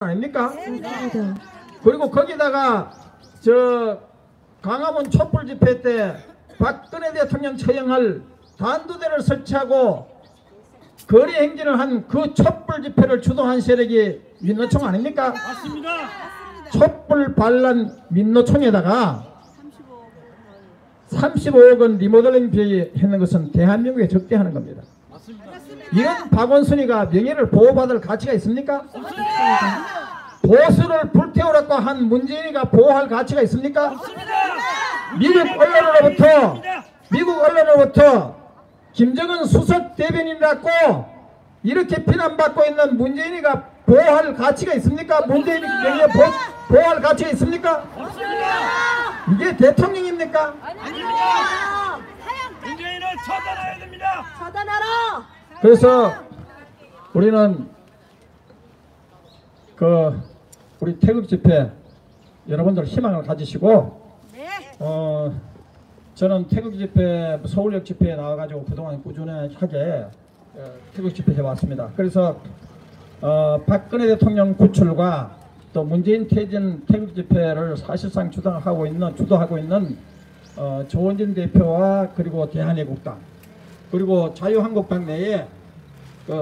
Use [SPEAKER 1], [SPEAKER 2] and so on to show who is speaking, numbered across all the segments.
[SPEAKER 1] 아닙니까?
[SPEAKER 2] 맞습니다.
[SPEAKER 1] 그리고 거기다가 저 광화문 촛불 집회 때 박근혜 대통령 처형할 단두대를 설치하고 거리 행진을 한 그 촛불 집회를 주도한 세력이 민노총 아닙니까?
[SPEAKER 3] 맞습니다.
[SPEAKER 1] 촛불 반란 민노총에다가 35억 원 리모델링 비했는 것은 대한민국에 적대하는 겁니다.
[SPEAKER 3] 맞습니다.
[SPEAKER 1] 이런 박원순이가 명예를 보호받을 가치가 있습니까? 보수를 불태우라고 한 문재인이가 보호할 가치가 있습니까? 미국 언론으로부터 김정은 수석 대변인이라고 이렇게 비난받고 있는 문재인이가 보호할 가치가 있습니까? 문재인이 명예 보호할 가치가 있습니까? 이게 대통령입니까?
[SPEAKER 3] 아닙니다. 문재인은 처단해야 됩니다.
[SPEAKER 2] 차단하라.
[SPEAKER 1] 그래서 우리는 우리 태극 집회 여러분들 희망을 가지시고 저는 태극 집회 서울역 집회에 나와가지고 그동안 꾸준하게 태극 집회 해왔습니다. 그래서 박근혜 대통령 구출과 또 문재인 퇴진 태극 집회를 사실상 주도하고 있는 조원진 대표와 그리고 대한애국당 그리고 자유한국당 내에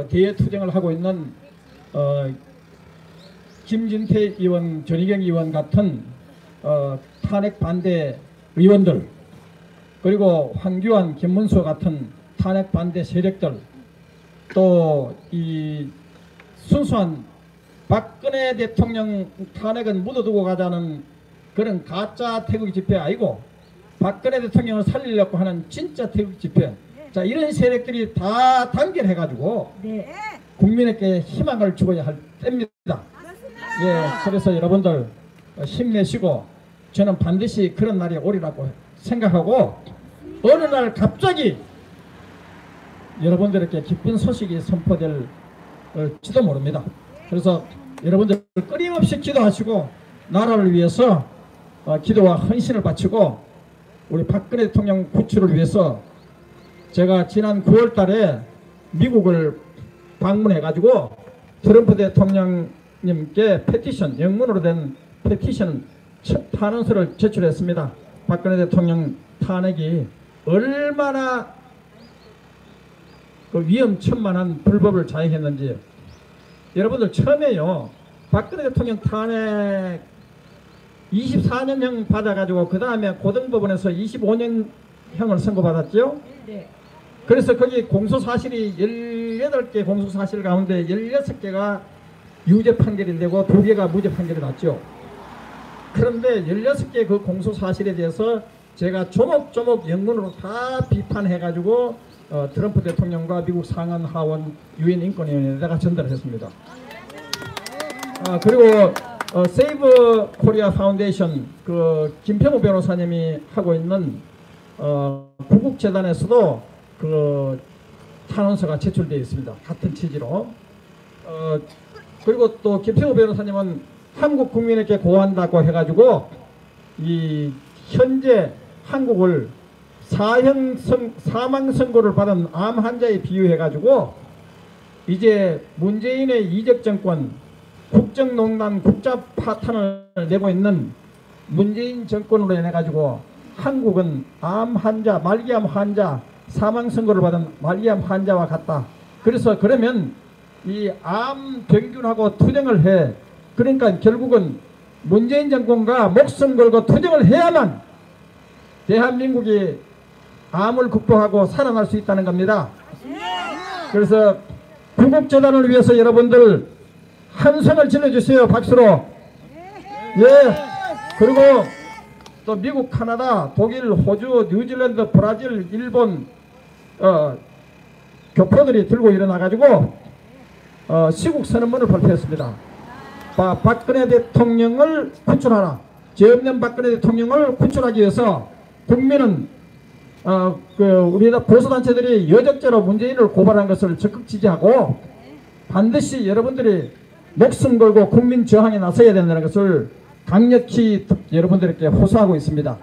[SPEAKER 1] 대외 투쟁을 하고 있는 김진태 의원, 전희경 의원 같은 탄핵 반대 의원들 그리고 황교안, 김문수 같은 탄핵 반대 세력들 또 이 순수한 박근혜 대통령 탄핵은 묻어두고 가자는 그런 가짜 태극 집회 아니고 박근혜 대통령을 살리려고 하는 진짜 태극 집회. 자, 이런 세력들이 다 단결해가지고 국민에게 희망을 주어야 할 때입니다. 예, 그래서 여러분들 힘내시고 저는 반드시 그런 날이 오리라고 생각하고 어느 날 갑자기 여러분들에게 기쁜 소식이 선포될지도 모릅니다. 그래서 여러분들 끊임없이 기도하시고 나라를 위해서 기도와 헌신을 바치고 우리 박근혜 대통령 구출을 위해서 제가 지난 9월 달에 미국을 방문해 가지고 트럼프 대통령님께 페티션, 영문으로 된 페티션 탄원서를 제출했습니다. 박근혜 대통령 탄핵이 얼마나 위험천만한 불법을 자행했는지 여러분들 처음에요 박근혜 대통령 탄핵 24년형 받아가지고 그 다음에 고등법원에서 25년형을 선고받았죠. 그래서 거기 공소사실이 18개 공소사실 가운데 16개가 유죄 판결이 되고 2개가 무죄 판결이 났죠. 그런데 16개 그 공소사실에 대해서 제가 조목조목 영문으로 다 비판해가지고 트럼프 대통령과 미국 상원 하원 유엔 인권위원회에다가 전달을 했습니다. 그리고 세이브 코리아 파운데이션 그 김평우 변호사님이 하고 있는 구국재단에서도 그 탄원서가 제출되어 있습니다. 같은 취지로. 그리고 또 김평우 변호사님은 한국 국민에게 고한다고 해가지고 이 현재 한국을 사망 선고를 받은 암 환자에 비유해가지고 이제 문재인의 이적 정권 국정농단 국자 파탄을 내고 있는 문재인 정권으로 인해가지고 한국은 암 환자, 말기암 환자, 사망 선고를 받은 말기암 환자와 같다. 그래서 그러면 이 암 병균하고 투쟁을 해. 그러니까 결국은 문재인 정권과 목숨 걸고 투쟁을 해야만 대한민국이 암을 극복하고 살아날 수 있다는 겁니다. 그래서 구국재단을 위해서 여러분들 함성을 질러주세요. 박수로. 예. 그리고 또 미국, 카나다, 독일, 호주, 뉴질랜드, 브라질, 일본 교포들이 들고 일어나가지고 시국 선언문을 발표했습니다. 박근혜 대통령을 구출하라. 죄 없는 박근혜 대통령을 구출하기 위해서 국민은 우리 보수단체들이 여적죄로 문재인을 고발한 것을 적극 지지하고 반드시 여러분들이 목숨 걸고 국민 저항에 나서야 된다는 것을 강력히 여러분들에게 호소하고 있습니다.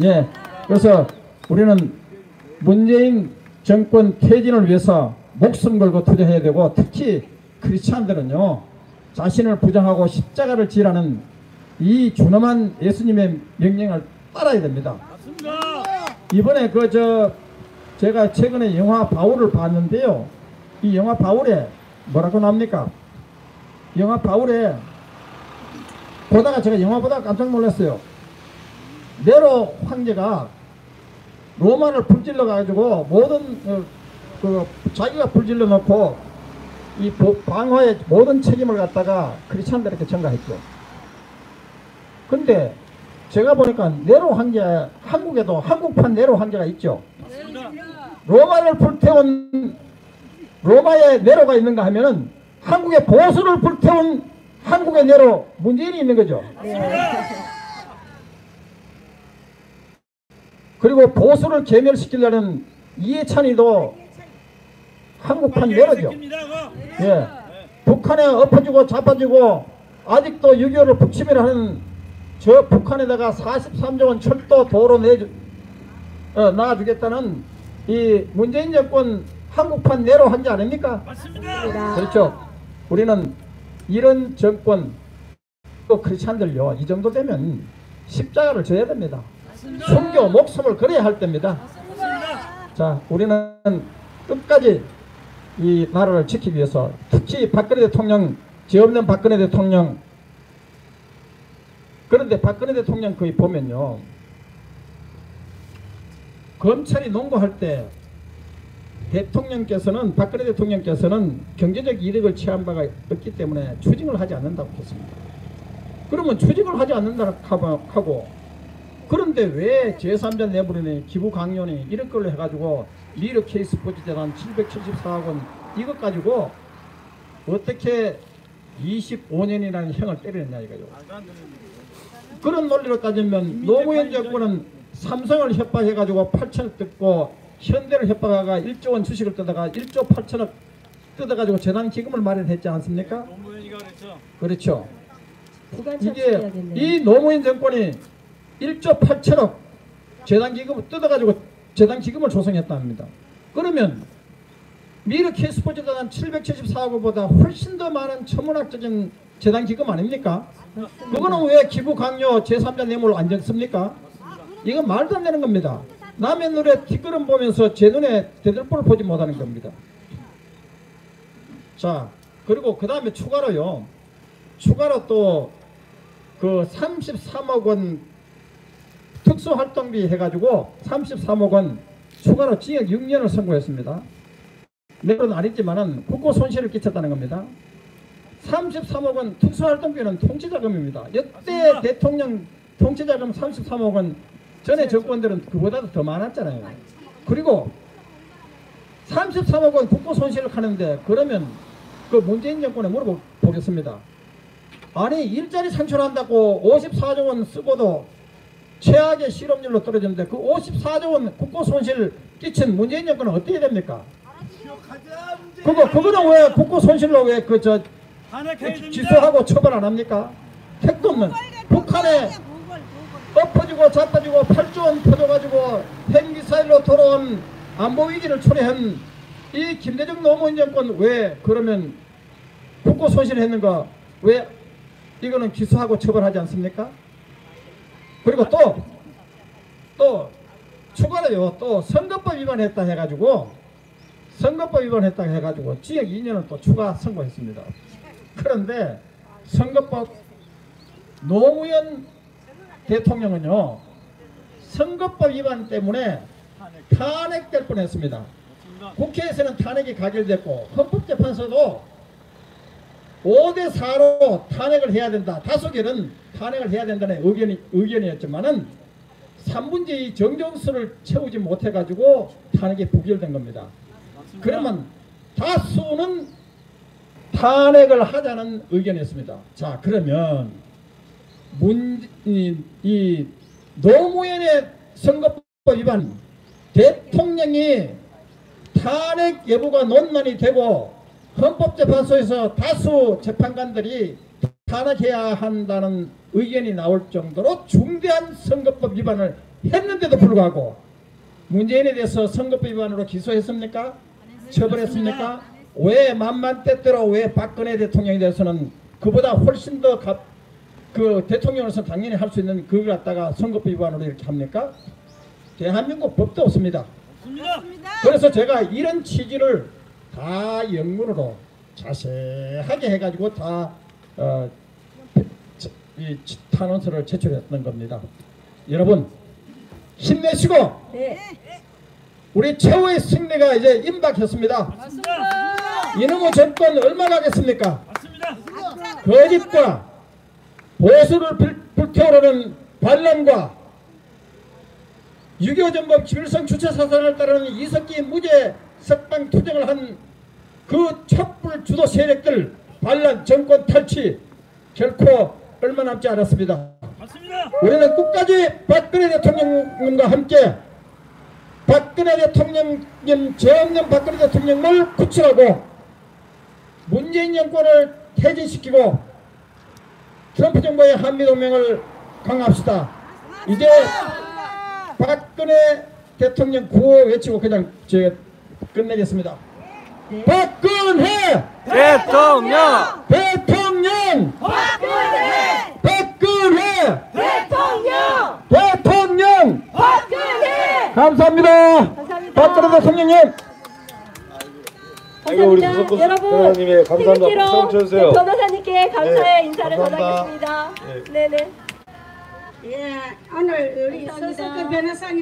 [SPEAKER 1] 예, 그래서 우리는 문재인 정권 퇴진을 위해서 목숨 걸고 투쟁해야 되고 특히 크리스찬들은요 자신을 부정하고 십자가를 지라는 이 준엄한 예수님의 명령을 따라야 됩니다.
[SPEAKER 3] 맞습니다.
[SPEAKER 1] 이번에 제가 최근에 영화 바울을 봤는데요. 이 영화 바울에 뭐라고 나옵니까? 영화 바울에 보다가 제가 영화 보다가 깜짝 놀랐어요. 네로 황제가 로마를 불질러 가지고 모든 자기가 불질러 놓고 이 방화의 모든 책임을 갖다가 크리스찬들에게 전가했죠. 근데 제가 보니까 네로 황제, 한국에도 한국판 네로 황제가 있죠.
[SPEAKER 3] 맞습니다.
[SPEAKER 1] 로마를 불태운 로마의 네로가 있는가 하면은 한국의 보수를 불태운 한국의 네로 문재인이 있는 거죠. 그리고 보수를 괴멸시키려는 이해찬이도 한국판 네로죠. 예. 북한에 엎어지고 자빠지고 아직도 6.25를 북침이라 하는 저 북한에다가 43조 원 철도 도로 놔주겠다는 이 문재인 정권 한국판 네로 한지 아닙니까?
[SPEAKER 3] 맞습니다.
[SPEAKER 1] 그렇죠. 우리는 이런 정권 또 크리스찬들요 이 정도 되면 십자가를 져야 됩니다. 순교 목숨을 걸어야 할 때입니다. 자, 우리는 끝까지 이 나라를 지키기 위해서 특히 박근혜 대통령, 죄 없는 박근혜 대통령. 그런데 박근혜 대통령 거기 보면요, 검찰이 농고할 때 대통령께서는, 박근혜 대통령께서는 경제적 이득을 취한 바가 없기 때문에 추징을 하지 않는다고 했습니다. 그러면 추징을 하지 않는다고 하고, 그런데 왜 제3자 내부인의 기부 강요니 이런 걸로 해가지고 미르 K스포츠재단 774억 원 이것 가지고 어떻게 25년이라는 형을 때렸냐 이거요. 그런 논리로 따지면 노무현 정권은 삼성을 협박해가지고 8천억 뜯고 현대를 협박하다가 1조 원 주식을 뜯다가 1조 8천억 뜯어가지고 재단 기금을 마련했지 않습니까?
[SPEAKER 3] 노무현이가 그랬죠.
[SPEAKER 1] 그렇죠. 이게 이 노무현 정권이 1조 8천억 재단 기금을 뜯어가지고 재단 기금을 조성했다 합니다. 그러면 미르 K스포츠재단 774억 원보다 훨씬 더 많은 천문학적인 재단 기금 아닙니까? 그거는 왜 기부 강요 제3자 뇌물을 안 줬습니까? 이건 말도 안 되는 겁니다. 남의 눈에 뒷걸음 보면서 제 눈에 대들보를 보지 못하는 겁니다. 자, 그리고 그 다음에 추가로 또 그 33억 원 특수활동비 해가지고 33억 원 추가로 징역 6년을 선고했습니다. 내로는 아니지만은 국고 손실을 끼쳤다는 겁니다. 33억 원 특수활동비는 통치자금입니다. 역대 대통령 통치자금 33억 원, 전에 정권들은 그보다도 더 많았잖아요. 그리고 33억 원 국고 손실을 하는데, 그러면 그 문재인 정권에 물어보겠습니다. 아니 일자리 창출한다고 54조 원 쓰고도 최악의 실업률로 떨어졌는데 그 54조 원 국고 손실 끼친 문재인 정권은 어떻게 됩니까? 그거는 왜 국고 손실로 왜 지수하고 처벌 안 합니까? 택도 없는 북한에 엎어지고 자빠지고 8조 원 퍼져가지고 핵미사일로 돌아온 안보위기를 초래한 이 김대중 노무현 정권 왜 그러면 국고 손실했는가? 왜 이거는 기소하고 처벌하지 않습니까? 그리고 또 추가로요, 또 선거법 위반했다 해가지고 징역 2년을 또 추가 선고했습니다. 그런데 선거법 노무현 대통령은요 선거법 위반 때문에 탄핵될 뻔했습니다. 국회에서는 탄핵이 가결됐고 헌법재판소도 5대4로 탄핵을 해야 된다. 다수결은 탄핵을 해야 된다는 의견이었지만은 3분의 2 정정수를 채우지 못해가지고 탄핵이 부결된 겁니다. 그러면 다수는 탄핵을 하자는 의견이었습니다. 자, 그러면 이 노무현의 선거법 위반, 대통령이 탄핵 여부가 논란이 되고 헌법재판소에서 다수 재판관들이 탄핵해야 한다는 의견이 나올 정도로 중대한 선거법 위반을 했는데도 불구하고 문재인에 대해서 선거법 위반으로 기소했습니까? 처벌했습니까? 왜 만만때때로 왜 박근혜 대통령에 대해서는 그보다 훨씬 더 그 대통령으로서 당연히 할 수 있는 그걸 갖다가 선거법 위반으로 이렇게 합니까? 대한민국 법도 없습니다.
[SPEAKER 3] 없습니다.
[SPEAKER 1] 그래서 제가 이런 취지를 다 영문으로 자세하게 해가지고 다 이 탄원서를 제출했던 겁니다. 여러분 힘내시고
[SPEAKER 2] 네.
[SPEAKER 1] 우리 최후의 승리가 이제 임박했습니다.
[SPEAKER 3] 맞습니다.
[SPEAKER 1] 이놈의 정권 얼마나 하겠습니까?
[SPEAKER 3] 맞습니다.
[SPEAKER 1] 거짓과 보수를 불태우려는 반란과 6.25 전범 김일성 주체 사상을 따르는 이석기 무죄 석방 투쟁을 한 그 촛불 주도 세력들 반란 정권 탈취 결코 얼마 남지 않았습니다.
[SPEAKER 3] 맞습니다.
[SPEAKER 1] 우리는 끝까지 박근혜 대통령님과 함께 박근혜 대통령님 정년 박근혜 대통령을 구출하고 문재인 정권을 퇴진시키고 트럼프 정부의 한미동맹을 강화합시다. 이제 박근혜 대통령 구호 외치고 그냥 제가 끝내겠습니다. 박근혜
[SPEAKER 4] 대통령!
[SPEAKER 1] 대통령
[SPEAKER 2] 박근혜!
[SPEAKER 1] 박근혜
[SPEAKER 2] 대통령!
[SPEAKER 1] 대통령
[SPEAKER 2] 박근혜!
[SPEAKER 1] 감사합니다.
[SPEAKER 2] 감사합니다.
[SPEAKER 1] 박근혜 대통령님.
[SPEAKER 4] 아이고, 우리
[SPEAKER 2] 감사합니다.
[SPEAKER 4] 구석구
[SPEAKER 2] 여러분,
[SPEAKER 4] 변호사님의 감사합니다. 박수
[SPEAKER 2] 태극기로
[SPEAKER 4] 한번 쳐주세요.
[SPEAKER 2] 변호사님께 감사의
[SPEAKER 4] 네,
[SPEAKER 2] 인사를
[SPEAKER 4] 감사합니다.
[SPEAKER 2] 전하겠습니다. 네네.
[SPEAKER 5] 예, 오늘 우리 서석구 변호사님